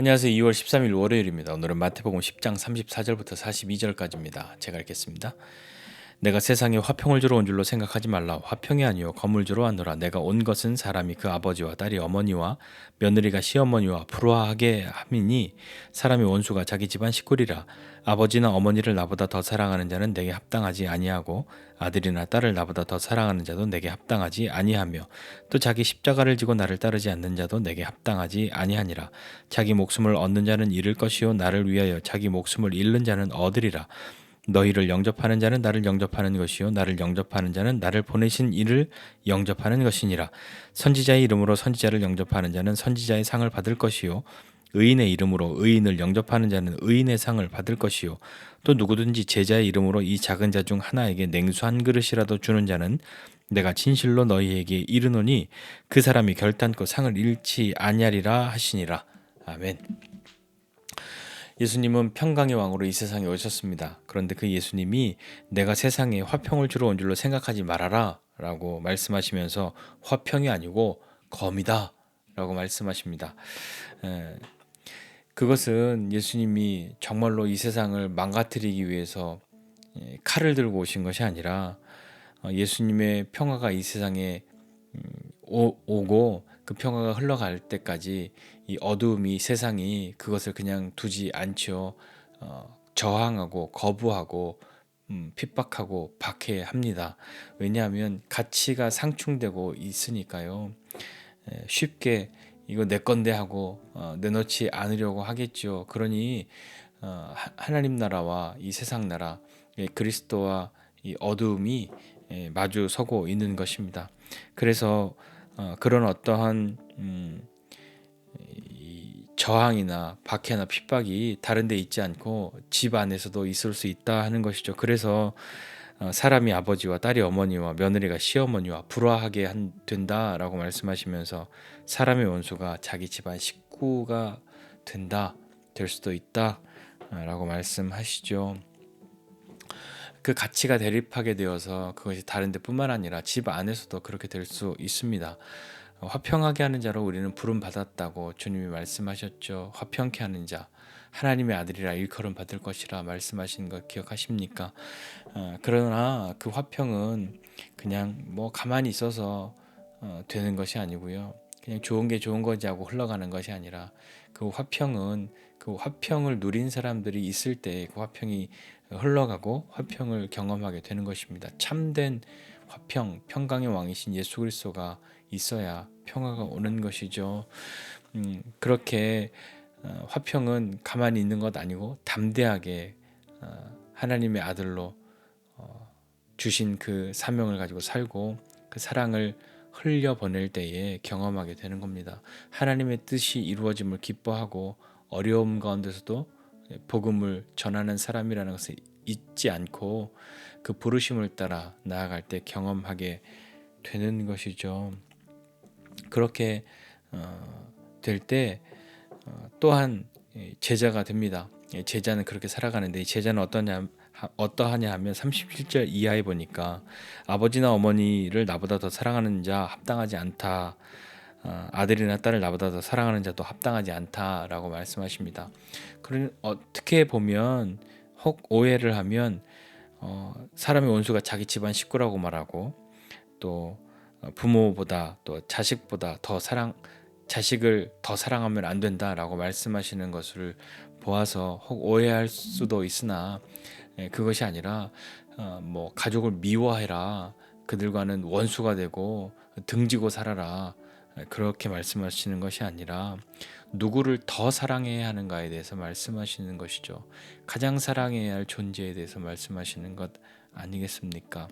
안녕하세요. 2월 13일 월요일입니다. 오늘은 마태복음 10장 34절부터 42절까지입니다. 제가 읽겠습니다. 내가 세상에 화평을 주러 온 줄로 생각하지 말라. 화평이 아니요 건물 주러 왔노라. 내가 온 것은 사람이 그 아버지와 딸이 어머니와 며느리가 시어머니와 불화하게 함이니 사람의 원수가 자기 집안 식구리라. 아버지나 어머니를 나보다 더 사랑하는 자는 내게 합당하지 아니하고 아들이나 딸을 나보다 더 사랑하는 자도 내게 합당하지 아니하며 또 자기 십자가를 지고 나를 따르지 않는 자도 내게 합당하지 아니하니라. 자기 목숨을 얻는 자는 잃을 것이요 나를 위하여 자기 목숨을 잃는 자는 얻으리라. 너희를 영접하는 자는 나를 영접하는 것이요 나를 영접하는 자는 나를 보내신 이를 영접하는 것이니라. 선지자의 이름으로 선지자를 영접하는 자는 선지자의 상을 받을 것이요 의인의 이름으로 의인을 영접하는 자는 의인의 상을 받을 것이요 또 누구든지 제자의 이름으로 이 작은 자 중 하나에게 냉수 한 그릇이라도 주는 자는 내가 진실로 너희에게 이르노니 그 사람이 결단코 상을 잃지 아니하리라 하시니라. 아멘. 예수님은 평강의 왕으로 이 세상에 오셨습니다. 그런데 그 예수님이 내가 세상에 화평을 주러 온 줄로 생각하지 말아라 라고 말씀하시면서 화평이 아니고 검이다 라고 말씀하십니다. 그것은 예수님이 정말로 이 세상을 망가뜨리기 위해서 칼을 들고 오신 것이 아니라 예수님의 평화가 이 세상에 오고 그 평화가 흘러갈 때까지 이 어두움이 세상이 그것을 그냥 두지 않죠. 저항하고 거부하고 핍박하고 박해합니다. 왜냐하면 가치가 상충되고 있으니까요. 쉽게 이거 내 건데 하고 내놓지 않으려고 하겠죠. 그러니 하나님 나라와 이 세상 나라, 그리스도와 이 어두움이 마주 서고 있는 것입니다. 그래서 그런 어떠한 이 저항이나 박해나 핍박이 다른 데 있지 않고 집 안에서도 있을 수 있다 하는 것이죠. 그래서 사람이 아버지와 딸이 어머니와 며느리가 시어머니와 불화하게 된다라고 말씀하시면서 사람의 원수가 자기 집안 식구가 될 수도 있다라고 말씀하시죠. 그 가치가 대립하게 되어서 그것이 다른 데뿐만 아니라 집 안에서도 그렇게 될 수 있습니다. 화평하게 하는 자로 우리는 부름 받았다고 주님이 말씀하셨죠. 화평케 하는 자 하나님의 아들이라 일컬음 받을 것이라 말씀하신 것 기억하십니까? 그러나 그 화평은 그냥 뭐 가만히 있어서 되는 것이 아니고요. 그냥 좋은 게 좋은 거지 하고 흘러가는 것이 아니라 그 화평은 그 화평을 누린 사람들이 있을 때 그 화평이 흘러가고 화평을 경험하게 되는 것입니다. 참된 화평, 평강의 왕이신 예수 그리스도가 있어야 평화가 오는 것이죠. 그렇게 화평은 가만히 있는 것 아니고 담대하게 하나님의 아들로 주신 그 사명을 가지고 살고 그 사랑을 흘려보낼 때에 경험하게 되는 겁니다. 하나님의 뜻이 이루어짐을 기뻐하고 어려움 가운데서도 복음을 전하는 사람이라는 것을 잊지 않고 그 부르심을 따라 나아갈 때 경험하게 되는 것이죠. 그렇게 될 때 또한 제자가 됩니다. 제자는 그렇게 살아가는데 이 제자는 어떠하냐 하면 37절 이하에 보니까 아버지나 어머니를 나보다 더 사랑하는 자 합당하지 않다. 아들이나 딸을 나보다 더 사랑하는 자도 합당하지 않다라고 말씀하십니다. 그런 어떻게 보면 혹 오해를 하면 사람의 원수가 자기 집안 식구라고 말하고 또 부모보다 또 자식보다 자식을 더 사랑하면 안 된다라고 말씀하시는 것을 보아서 혹 오해할 수도 있으나 그것이 아니라 뭐 가족을 미워해라 그들과는 원수가 되고 등지고 살아라 그렇게 말씀하시는 것이 아니라 누구를 더 사랑해야 하는가에 대해서 말씀하시는 것이죠. 가장 사랑해야 할 존재에 대해서 말씀하시는 것 아니겠습니까?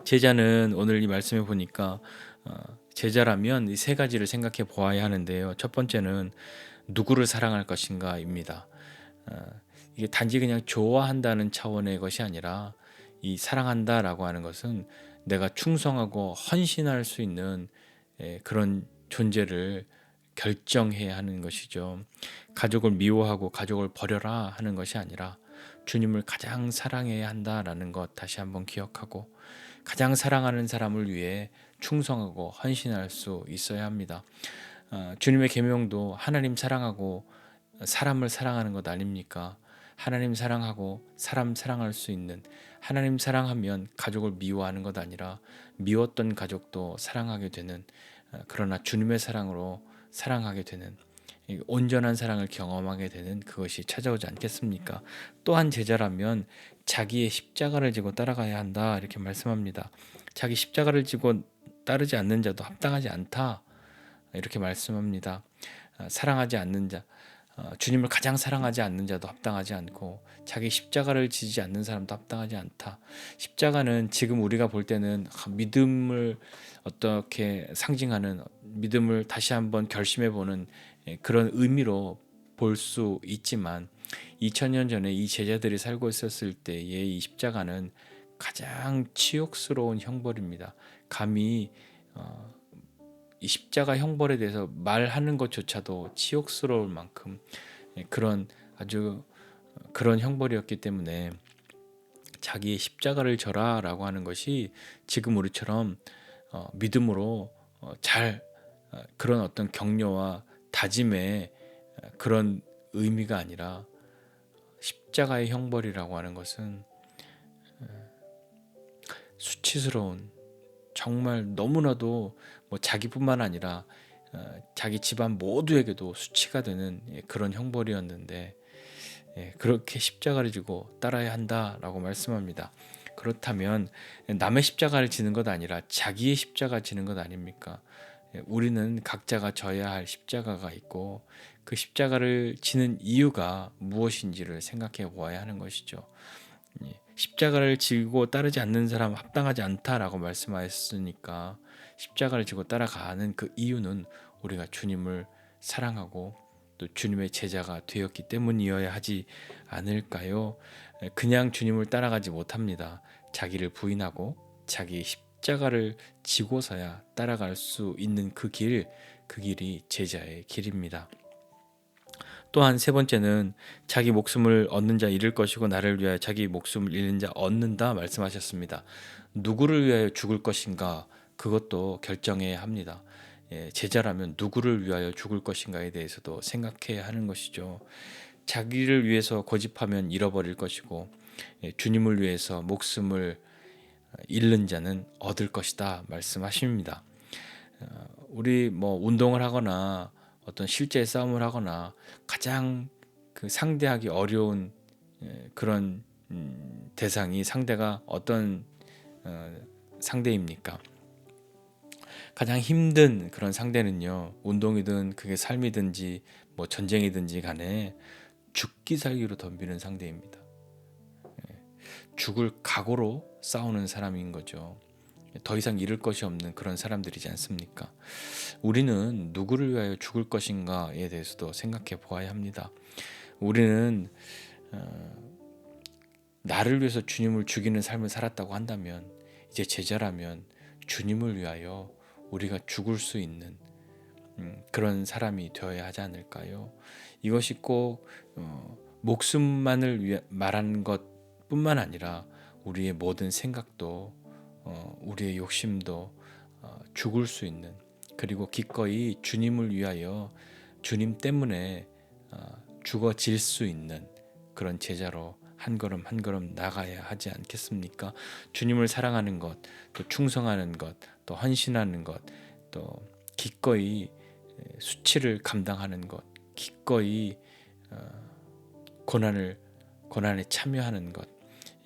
제자는 오늘 이 말씀에 보니까 제자라면 이 세 가지를 생각해 보아야 하는데요. 첫 번째는 누구를 사랑할 것인가입니다. 이게 단지 그냥 좋아한다는 차원의 것이 아니라 이 사랑한다라고 하는 것은 내가 충성하고 헌신할 수 있는 그런 존재를 결정해야 하는 것이죠. 가족을 미워하고 가족을 버려라 하는 것이 아니라 주님을 가장 사랑해야 한다라는 것 다시 한번 기억하고 가장 사랑하는 사람을 위해 충성하고 헌신할 수 있어야 합니다. 주님의 계명도 하나님 사랑하고 사람을 사랑하는 것 아닙니까? 하나님 사랑하고 사람 사랑할 수 있는, 하나님 사랑하면 가족을 미워하는 것 아니라 미웠던 가족도 사랑하게 되는, 그러나 주님의 사랑으로 사랑하게 되는, 이 온전한 사랑을 경험하게 되는 그것이 찾아오지 않겠습니까? 또한 제자라면 자기의 십자가를 지고 따라가야 한다 이렇게 말씀합니다. 자기 십자가를 지고 따르지 않는 자도 합당하지 않다 이렇게 말씀합니다. 사랑하지 않는 자, 주님을 가장 사랑하지 않는 자도 합당하지 않고 자기 십자가를 지지 않는 사람도 합당하지 않다. 십자가는 지금 우리가 볼 때는 믿음을 어떻게 상징하는, 믿음을 다시 한번 결심해 보는 그런 의미로 볼 수 있지만 2000년 전에 이 제자들이 살고 있었을 때의 이 십자가는 가장 치욕스러운 형벌입니다. 감히 이 십자가 형벌에 대해서 말하는 것조차도 치욕스러울 만큼 그런 아주 그런 형벌이었기 때문에 자기의 십자가를 져라라고 하는 것이 지금 우리처럼 믿음으로 잘 그런 어떤 격려와 다짐의 그런 의미가 아니라 십자가의 형벌이라고 하는 것은 수치스러운, 정말 너무나도 자기뿐만 아니라 자기 집안 모두에게도 수치가 되는 그런 형벌이었는데 그렇게 십자가를 지고 따라야 한다라고 말씀합니다. 그렇다면 남의 십자가를 지는 것 아니라 자기의 십자가 지는 것 아닙니까? 우리는 각자가 져야 할 십자가가 있고 그 십자가를 지는 이유가 무엇인지를 생각해 보아야 하는 것이죠. 십자가를 지고 따르지 않는 사람 합당하지 않다라고 말씀하셨으니까 십자가를 지고 따라가는 그 이유는 우리가 주님을 사랑하고 또 주님의 제자가 되었기 때문이어야 하지 않을까요? 그냥 주님을 따라가지 못합니다. 자기를 부인하고 자기 십자가를 지고서야 따라갈 수 있는 그 길이 제자의 길입니다. 또한 세 번째는 자기 목숨을 얻는 자 잃을 것이고 나를 위하여 자기 목숨을 잃는 자 얻는다 말씀하셨습니다. 누구를 위하여 죽을 것인가 그것도 결정해야 합니다. 제자라면 누구를 위하여 죽을 것인가에 대해서도 생각해야 하는 것이죠. 자기를 위해서 고집하면 잃어버릴 것이고 주님을 위해서 목숨을 잃는 자는 얻을 것이다 말씀하십니다. 우리 운동을 하거나 어떤 실제 싸움을 하거나 가장 그 상대하기 어려운 그런 대상이 상대가 어떤 상대입니까? 가장 힘든 그런 상대는요, 운동이든 그게 삶이든지 전쟁이든지 간에 죽기 살기로 덤비는 상대입니다. 죽을 각오로 싸우는 사람인 거죠. 더 이상 잃을 것이 없는 그런 사람들이지 않습니까? 우리는 누구를 위하여 죽을 것인가에 대해서도 생각해 보아야 합니다. 우리는 나를 위해서 주님을 죽이는 삶을 살았다고 한다면 이제 제자라면 주님을 위하여 우리가 죽을 수 있는 그런 사람이 되어야 하지 않을까요? 이것이 꼭 목숨만을 위해 말하는 것뿐만 아니라 우리의 모든 생각도 우리의 욕심도 죽을 수 있는, 그리고 기꺼이 주님을 위하여 주님 때문에 죽어질 수 있는 그런 제자로 한 걸음 한 걸음 나가야 하지 않겠습니까? 주님을 사랑하는 것, 또 충성하는 것, 또 헌신하는 것, 또 기꺼이 수치를 감당하는 것, 기꺼이 고난에 참여하는 것,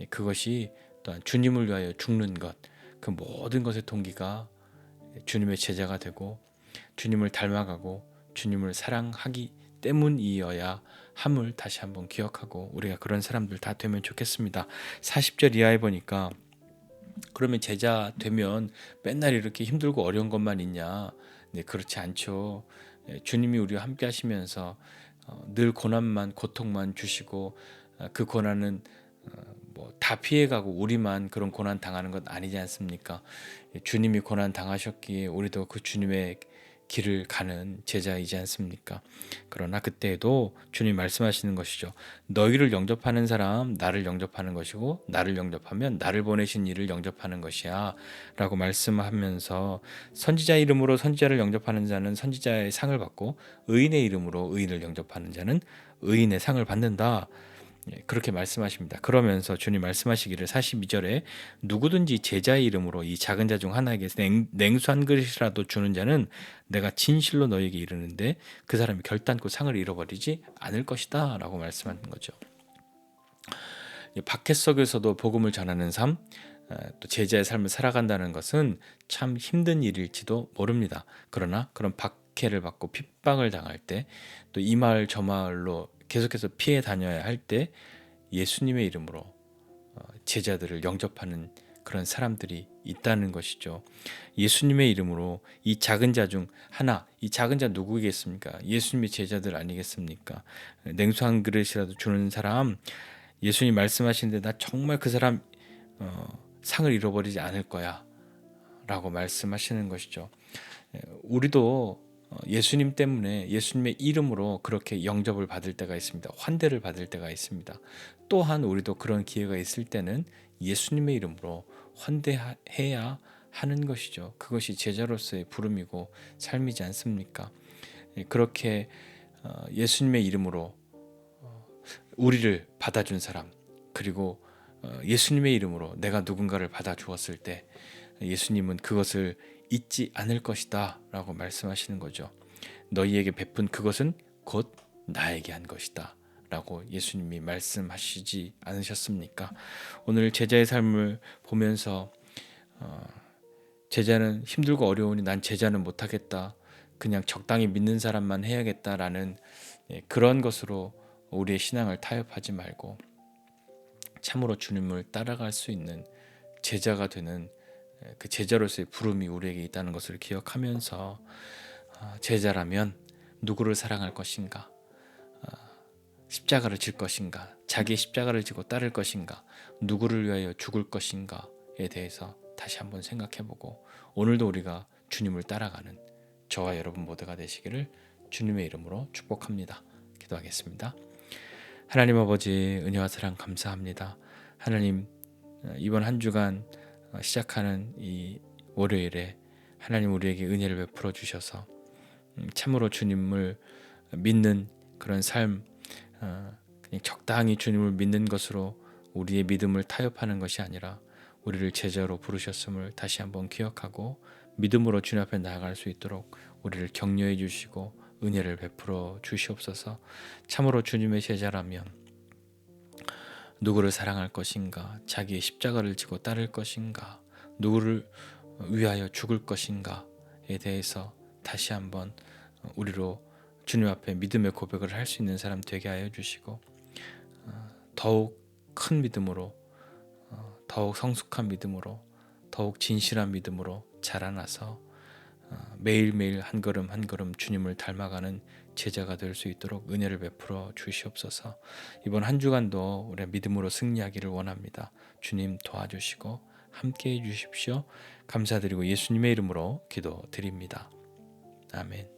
그것이 또한 주님을 위하여 죽는 것, 그 모든 것의 동기가 주님의 제자가 되고 주님을 닮아가고 주님을 사랑하기 때문이어야 함을 다시 한번 기억하고 우리가 그런 사람들 다 되면 좋겠습니다. 40절 이하에 보니까 그러면 제자 되면 맨날 이렇게 힘들고 어려운 것만 있냐? 네, 그렇지 않죠. 주님이 우리와 함께 하시면서 늘 고통만 주시고 그 고난은 다 피해가고 우리만 그런 고난 당하는 것 아니지 않습니까? 주님이 고난 당하셨기에 우리도 그 주님의 길을 가는 제자이지 않습니까? 그러나 그때에도 주님 말씀하시는 것이죠. 너희를 영접하는 사람 나를 영접하는 것이고 나를 영접하면 나를 보내신 이를 영접하는 것이야 라고 말씀하면서 선지자 이름으로 선지자를 영접하는 자는 선지자의 상을 받고 의인의 이름으로 의인을 영접하는 자는 의인의 상을 받는다. 그렇게 말씀하십니다. 그러면서 주님 말씀하시기를 42절에 누구든지 제자의 이름으로 이 작은 자 중 하나에게 냉수 한 그릇이라도 주는 자는 내가 진실로 너에게 이르는데 그 사람이 결단코 상을 잃어버리지 않을 것이다 라고 말씀하는 거죠. 박해석에서도 복음을 전하는 삶, 또 제자의 삶을 살아간다는 것은 참 힘든 일일지도 모릅니다. 그러나 그런 박해를 받고 핍박을 당할 때, 또 이 마을 저 마을로 계속해서 피해 다녀야 할 때 예수님의 이름으로 제자들을 영접하는 그런 사람들이 있다는 것이죠. 예수님의 이름으로 이 작은 자 중 하나, 이 작은 자 누구겠습니까? 예수님의 제자들 아니겠습니까? 냉수 한 그릇이라도 주는 사람, 예수님 말씀하시는데 나 정말 그 사람 상을 잃어버리지 않을 거야 라고 말씀하시는 것이죠. 우리도 예수님 때문에 예수님의 이름으로 그렇게 영접을 받을 때가 있습니다. 환대를 받을 때가 있습니다. 또한 우리도 그런 기회가 있을 때는 예수님의 이름으로 환대해야 하는 것이죠. 그것이 제자로서의 부름이고 삶이지 않습니까? 그렇게 예수님의 이름으로 우리를 받아준 사람, 그리고 예수님의 이름으로 내가 누군가를 받아주었을 때 예수님은 그것을 잊지 않을 것이다 라고 말씀하시는 거죠. 너희에게 베푼 그것은 곧 나에게 한 것이다 라고 예수님이 말씀하시지 않으셨습니까? 오늘 제자의 삶을 보면서 제자는 힘들고 어려우니 난 제자는 못하겠다, 그냥 적당히 믿는 사람만 해야겠다라는 그런 것으로 우리의 신앙을 타협하지 말고 참으로 주님을 따라갈 수 있는 제자가 되는 그 제자로서의 부름이 우리에게 있다는 것을 기억하면서 제자라면 누구를 사랑할 것인가, 십자가를 질 것인가, 자기의 십자가를 지고 따를 것인가, 누구를 위하여 죽을 것인가에 대해서 다시 한번 생각해보고 오늘도 우리가 주님을 따라가는 저와 여러분 모두가 되시기를 주님의 이름으로 축복합니다. 기도하겠습니다. 하나님 아버지, 은혜와 사랑 감사합니다. 하나님, 이번 한 주간 시작하는 이 월요일에 하나님 우리에게 은혜를 베풀어 주셔서 참으로 주님을 믿는 그런 삶, 그냥 적당히 주님을 믿는 것으로 우리의 믿음을 타협하는 것이 아니라 우리를 제자로 부르셨음을 다시 한번 기억하고 믿음으로 주님 앞에 나아갈 수 있도록 우리를 격려해 주시고 은혜를 베풀어 주시옵소서. 참으로 주님의 제자라면 누구를 사랑할 것인가, 자기의 십자가를 지고 따를 것인가, 누구를 위하여 죽을 것인가에 대해서 다시 한번 우리로 주님 앞에 믿음의 고백을 할 수 있는 사람 되게 하여 주시고 더욱 큰 믿음으로, 더욱 성숙한 믿음으로, 더욱 진실한 믿음으로 자라나서 매일매일 한 걸음 한 걸음 주님을 닮아가는 제자가 될 수 있도록 은혜를 베풀어 주시옵소서. 이번 한 주간도 우리 믿음으로 승리하기를 원합니다. 주님 도와주시고 함께해 주십시오. 감사드리고 예수님의 이름으로 기도드립니다. 아멘.